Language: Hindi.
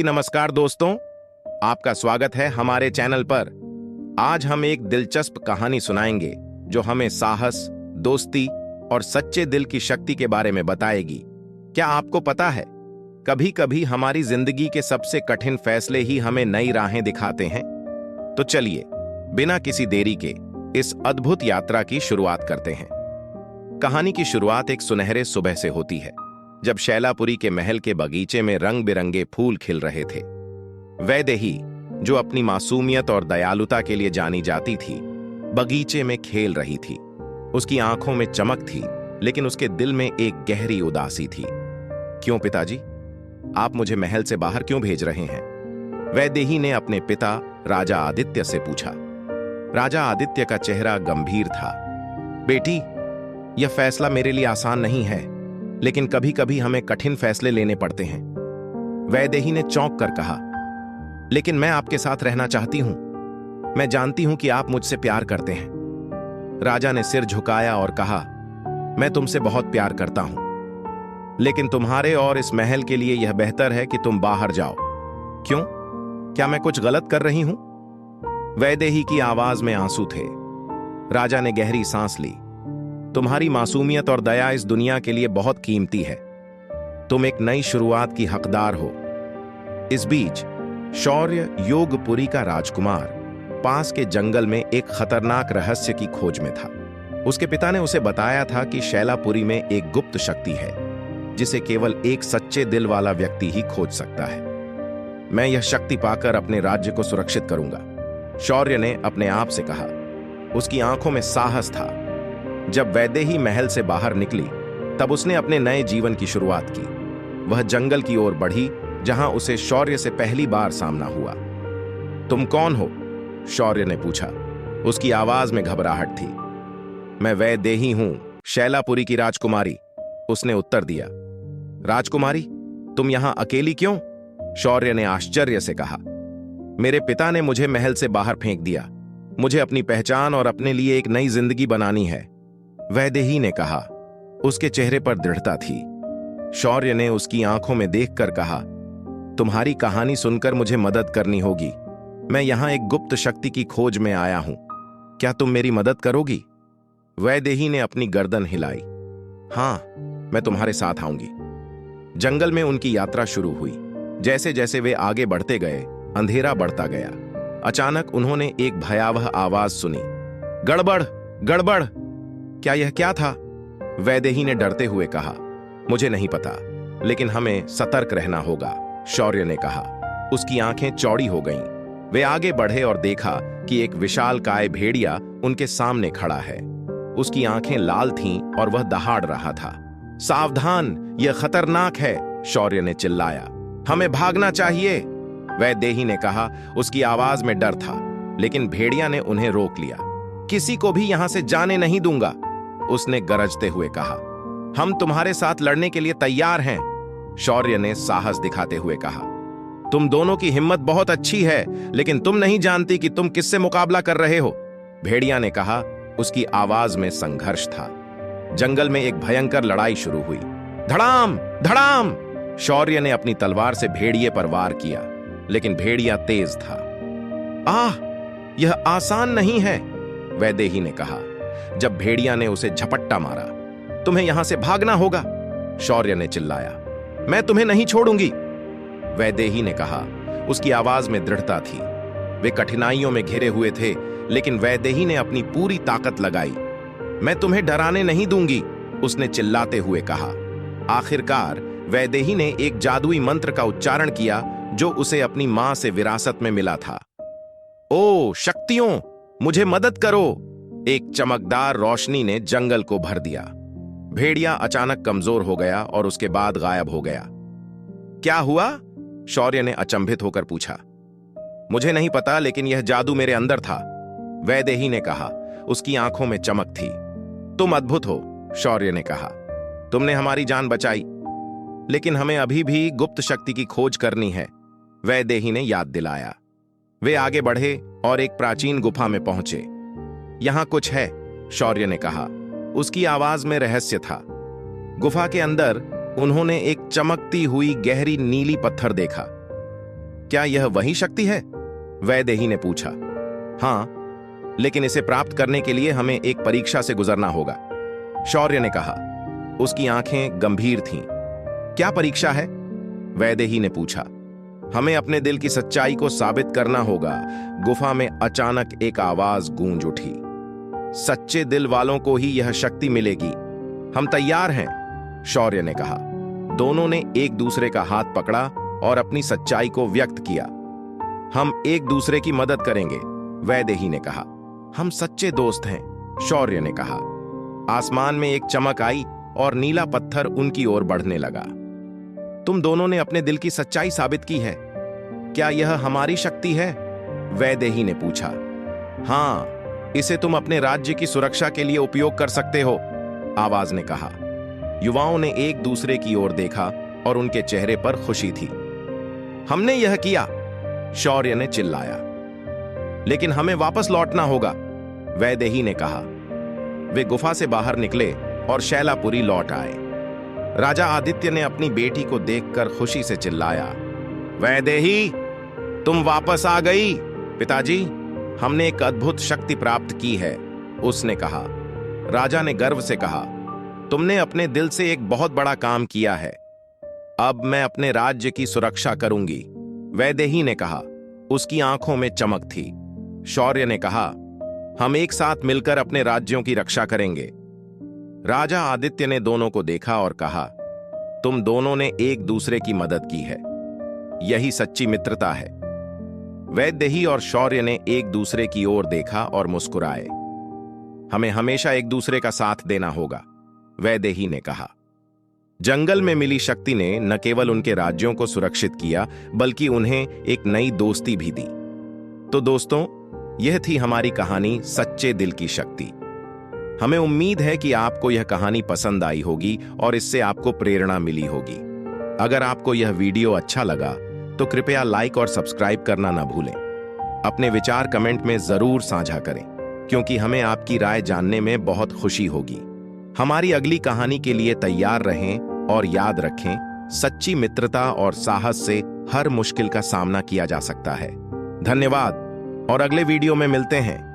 नमस्कार दोस्तों, आपका स्वागत है हमारे चैनल पर। आज हम एक दिलचस्प कहानी सुनाएंगे जो हमें साहस, दोस्ती और सच्चे दिल की शक्ति के बारे में बताएगी। क्या आपको पता है, कभी कभी हमारी जिंदगी के सबसे कठिन फैसले ही हमें नई राहें दिखाते हैं। तो चलिए, बिना किसी देरी के इस अद्भुत यात्रा की शुरुआत करते हैं। कहानी की शुरुआत एक सुनहरे सुबह से होती है, जब शैलापुरी के महल के बगीचे में रंग बिरंगे फूल खिल रहे थे। वैदेही, जो अपनी मासूमियत और दयालुता के लिए जानी जाती थी, बगीचे में खेल रही थी। उसकी आंखों में चमक थी, लेकिन उसके दिल में एक गहरी उदासी थी। क्यों पिताजी, आप मुझे महल से बाहर क्यों भेज रहे हैं? वैदेही ने अपने पिता राजा आदित्य से पूछा। राजा आदित्य का चेहरा गंभीर था। बेटी, यह फैसला मेरे लिए आसान नहीं है, लेकिन कभी कभी हमें कठिन फैसले लेने पड़ते हैं। वैदेही ने चौंक कर कहा, लेकिन मैं आपके साथ रहना चाहती हूं। मैं जानती हूं कि आप मुझसे प्यार करते हैं। राजा ने सिर झुकाया और कहा, मैं तुमसे बहुत प्यार करता हूं, लेकिन तुम्हारे और इस महल के लिए यह बेहतर है कि तुम बाहर जाओ। क्यों? क्या मैं कुछ गलत कर रही हूं? वैदेही की आवाज में आंसू थे। राजा ने गहरी सांस ली। तुम्हारी मासूमियत और दया इस दुनिया के लिए बहुत कीमती है। तुम एक नई शुरुआत की हकदार हो। इस बीच शौर्य योगपुरी का राजकुमार पास के जंगल में एक खतरनाक रहस्य की खोज में था। उसके पिता ने उसे बताया था कि शैलापुरी में एक गुप्त शक्ति है, जिसे केवल एक सच्चे दिल वाला व्यक्ति ही खोज सकता है। मैं यह शक्ति पाकर अपने राज्य को सुरक्षित करूंगा, शौर्य ने अपने आप से कहा। उसकी आंखों में साहस था। जब वैदेही महल से बाहर निकली, तब उसने अपने नए जीवन की शुरुआत की। वह जंगल की ओर बढ़ी, जहां उसे शौर्य से पहली बार सामना हुआ। तुम कौन हो? शौर्य ने पूछा। उसकी आवाज में घबराहट थी। मैं वैदेही हूं, शैलापुरी की राजकुमारी, उसने उत्तर दिया। राजकुमारी, तुम यहां अकेली क्यों? शौर्य ने आश्चर्य से कहा। मेरे पिता ने मुझे महल से बाहर फेंक दिया। मुझे अपनी पहचान और अपने लिए एक नई जिंदगी बनानी है, वैदेही ने कहा। उसके चेहरे पर दृढ़ता थी। शौर्य ने उसकी आंखों में देखकर कहा, तुम्हारी कहानी सुनकर मुझे मदद करनी होगी। मैं यहां एक गुप्त शक्ति की खोज में आया हूं। क्या तुम मेरी मदद करोगी? वैदेही ने अपनी गर्दन हिलाई। हां, मैं तुम्हारे साथ आऊंगी। जंगल में उनकी यात्रा शुरू हुई। जैसे जैसे वे आगे बढ़ते गए, अंधेरा बढ़ता गया। अचानक उन्होंने एक भयावह आवाज सुनी। गड़बड़, गड़बड़! क्या यह क्या था? वैदेही ने डरते हुए कहा। मुझे नहीं पता, लेकिन हमें सतर्क रहना होगा, शौर्य ने कहा। उसकी आंखें चौड़ी हो गईं। वे आगे बढ़े और देखा कि एक विशालकाय भेड़िया उनके सामने खड़ा है। उसकी आंखें लाल थीं और वह दहाड़ रहा था। सावधान, यह खतरनाक है, शौर्य ने चिल्लाया। हमें भागना चाहिए, वैदेही ने कहा। उसकी आवाज में डर था, लेकिन भेड़िया ने उन्हें रोक लिया। किसी को भी यहां से जाने नहीं दूंगा, उसने गरजते हुए कहा। हम तुम्हारे साथ लड़ने के लिए तैयार हैं, शौर्य ने साहस दिखाते हुए कहा। तुम दोनों की हिम्मत बहुत अच्छी है, लेकिन तुम नहीं जानती कि तुम किससे मुकाबला कर रहे हो, भेड़िया ने कहा। उसकी आवाज में संघर्ष था। जंगल में एक भयंकर लड़ाई शुरू हुई। धड़ाम, धड़ाम! शौर्य ने अपनी तलवार से भेड़िए पर वार किया, लेकिन भेड़िया तेज था। आह, यह आसान नहीं है, वैदेही ने कहा। जब भेड़िया ने उसे झपट्टा मारा। तुम्हें यहां से भागना होगा, शौर्य ने चिल्लाया। मैं तुम्हें नहीं छोड़ूंगी, वैदेही ने कहा। उसकी आवाज में दृढ़ता थी। वे कठिनाइयों में घिरे हुए थे, लेकिन वैदेही ने अपनी पूरी ताकत लगाई। मैं तुम्हें डराने नहीं दूंगी, उसने चिल्लाते हुए कहा। आखिरकार वैदेही ने एक जादुई मंत्र का उच्चारण किया, जो उसे अपनी मां से विरासत में मिला था। ओ शक्तियों, मुझे मदद करो! एक चमकदार रोशनी ने जंगल को भर दिया। भेड़िया अचानक कमजोर हो गया और उसके बाद गायब हो गया। क्या हुआ? शौर्य ने अचंभित होकर पूछा। मुझे नहीं पता, लेकिन यह जादू मेरे अंदर था, वैदेही ने कहा। उसकी आंखों में चमक थी। तुम अद्भुत हो, शौर्य ने कहा। तुमने हमारी जान बचाई, लेकिन हमें अभी भी गुप्त शक्ति की खोज करनी है, वैदेही ने याद दिलाया। वे आगे बढ़े और एक प्राचीन गुफा में पहुंचे। यहां कुछ है, शौर्य ने कहा। उसकी आवाज में रहस्य था। गुफा के अंदर उन्होंने एक चमकती हुई गहरी नीली पत्थर देखा। क्या यह वही शक्ति है? वैदेही ने पूछा। हाँ, लेकिन इसे प्राप्त करने के लिए हमें एक परीक्षा से गुजरना होगा, शौर्य ने कहा। उसकी आंखें गंभीर थीं। क्या परीक्षा है? वैदेही ने पूछा। हमें अपने दिल की सच्चाई को साबित करना होगा। गुफा में अचानक एक आवाज गूंज उठी। सच्चे दिल वालों को ही यह शक्ति मिलेगी। हम तैयार हैं, शौर्य ने कहा। दोनों ने एक दूसरे का हाथ पकड़ा और अपनी सच्चाई को व्यक्त किया। हम एक दूसरे की मदद करेंगे, वैदेही ने कहा। हम सच्चे दोस्त हैं, शौर्य ने कहा। आसमान में एक चमक आई और नीला पत्थर उनकी ओर बढ़ने लगा। तुम दोनों ने अपने दिल की सच्चाई साबित की है। क्या यह हमारी शक्ति है? वैदेही ने पूछा। हाँ, इसे तुम अपने राज्य की सुरक्षा के लिए उपयोग कर सकते हो, आवाज ने कहा। युवाओं ने एक दूसरे की ओर देखा और उनके चेहरे पर खुशी थी। हमने यह किया, शौर्य ने चिल्लाया। लेकिन हमें वापस लौटना होगा, वैदेही ने कहा। वे गुफा से बाहर निकले और शैलापुरी लौट आए। राजा आदित्य ने अपनी बेटी को देखकर खुशी से चिल्लाया, वैदेही, तुम वापस आ गई। पिताजी, हमने एक अद्भुत शक्ति प्राप्त की है, उसने कहा। राजा ने गर्व से कहा, तुमने अपने दिल से एक बहुत बड़ा काम किया है। अब मैं अपने राज्य की सुरक्षा करूंगी, वैदेही ने कहा। उसकी आंखों में चमक थी। शौर्य ने कहा, हम एक साथ मिलकर अपने राज्यों की रक्षा करेंगे। राजा आदित्य ने दोनों को देखा और कहा, तुम दोनों ने एक दूसरे की मदद की है। यही सच्ची मित्रता है। वैदेही और शौर्य ने एक दूसरे की ओर देखा और मुस्कुराए। हमें हमेशा एक दूसरे का साथ देना होगा, वैदेही ने कहा। जंगल में मिली शक्ति ने न केवल उनके राज्यों को सुरक्षित किया, बल्कि उन्हें एक नई दोस्ती भी दी। तो दोस्तों, यह थी हमारी कहानी सच्चे दिल की शक्ति। हमें उम्मीद है कि आपको यह कहानी पसंद आई होगी और इससे आपको प्रेरणा मिली होगी। अगर आपको यह वीडियो अच्छा लगा तो कृपया लाइक और सब्सक्राइब करना न भूलें। अपने विचार कमेंट में जरूर साझा करें, क्योंकि हमें आपकी राय जानने में बहुत खुशी होगी। हमारी अगली कहानी के लिए तैयार रहें और याद रखें, सच्ची मित्रता और साहस से हर मुश्किल का सामना किया जा सकता है। धन्यवाद और अगले वीडियो में मिलते हैं।